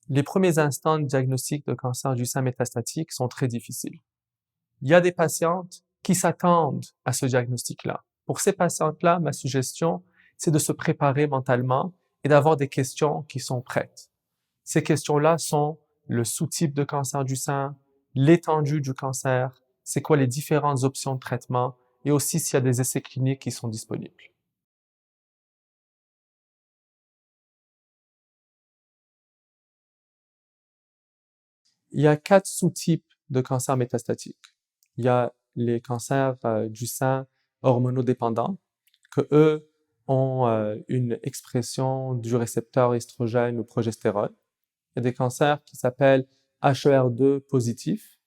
Les premiers instants de diagnostic de cancer du sein métastatique sont très difficiles. Il y a des patientes qui s'attendent à ce diagnostic-là. Pour ces patientes-là, ma suggestion, c'est de se préparer mentalement et d'avoir des questions qui sont prêtes. Ces questions-là sont le sous-type de cancer du sein, l'étendue du cancer, c'est quoi les différentes options de traitement et aussi s'il y a des essais cliniques qui sont disponibles. Il y a 4 sous-types de cancer métastatique. Il y a les cancers du sein hormonodépendants, que eux ont une expression du récepteur estrogène ou progestérone. Il y a des cancers qui s'appellent HER2 positifs.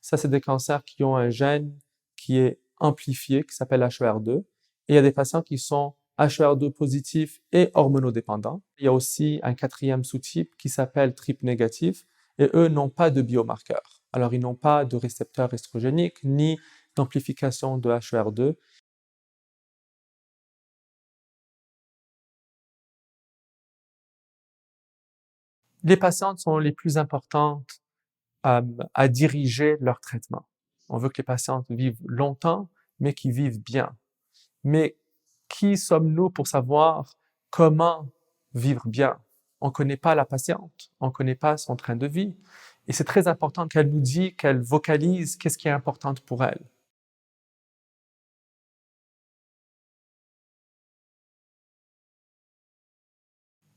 Ça, c'est des cancers qui ont un gène qui est amplifié, qui s'appelle HER2. Et il y a des patients qui sont HER2 positifs et hormonodépendants. Il y a aussi un quatrième sous-type qui s'appelle triple négatif, et eux n'ont pas de biomarqueurs. Alors, ils n'ont pas de récepteur estrogénique ni d'amplification de HER2. Les patientes sont les plus importantes à diriger leur traitement. On veut que les patientes vivent longtemps, mais qu'ils vivent bien. Mais qui sommes-nous pour savoir comment vivre bien? On ne connaît pas la patiente, on ne connaît pas son train de vie. Et c'est très important qu'elle nous dise, qu'elle vocalise qu'est-ce qui est important pour elle.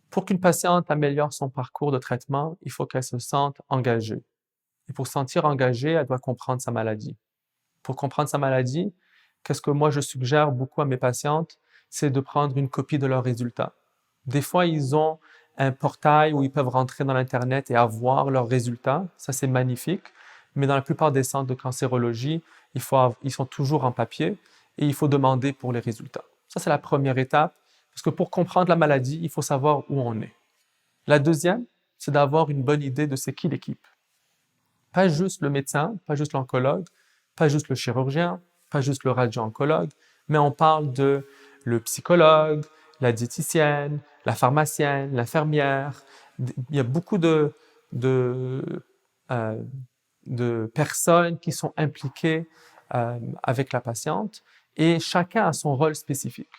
Pour qu'une patiente améliore son parcours de traitement, il faut qu'elle se sente engagée. Et pour se sentir engagée, elle doit comprendre sa maladie. Pour comprendre sa maladie, qu'est-ce que moi je suggère beaucoup à mes patientes, c'est de prendre une copie de leurs résultats. Des fois, ils ont un portail où ils peuvent rentrer dans l'Internet et avoir leurs résultats. Ça, c'est magnifique. Mais dans la plupart des centres de cancérologie, ils sont toujours en papier et il faut demander pour les résultats. Ça, c'est la première étape, parce que pour comprendre la maladie, il faut savoir où on est. La deuxième, c'est d'avoir une bonne idée de c'est qui l'équipe. Pas juste le médecin, pas juste l'oncologue, pas juste le chirurgien, pas juste le radio-oncologue, mais on parle de le psychologue, la diététicienne, la pharmacienne, l'infirmière. Il y a beaucoup euh, de personnes qui sont impliquées avec la patiente et chacun a son rôle spécifique.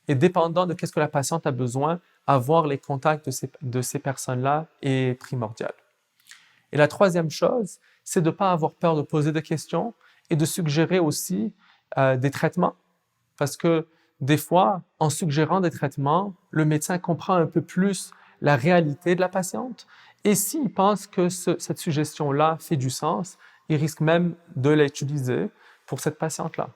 Et dépendant de qu'est-ce que la patiente a besoin, avoir les contacts de ces personnes-là est primordial. Et la troisième chose, c'est de ne pas avoir peur de poser des questions et de suggérer aussi des traitements. Parce que des fois, en suggérant des traitements, le médecin comprend un peu plus la réalité de la patiente. Et s'il pense que cette suggestion-là fait du sens, il risque même de l'utiliser pour cette patiente-là.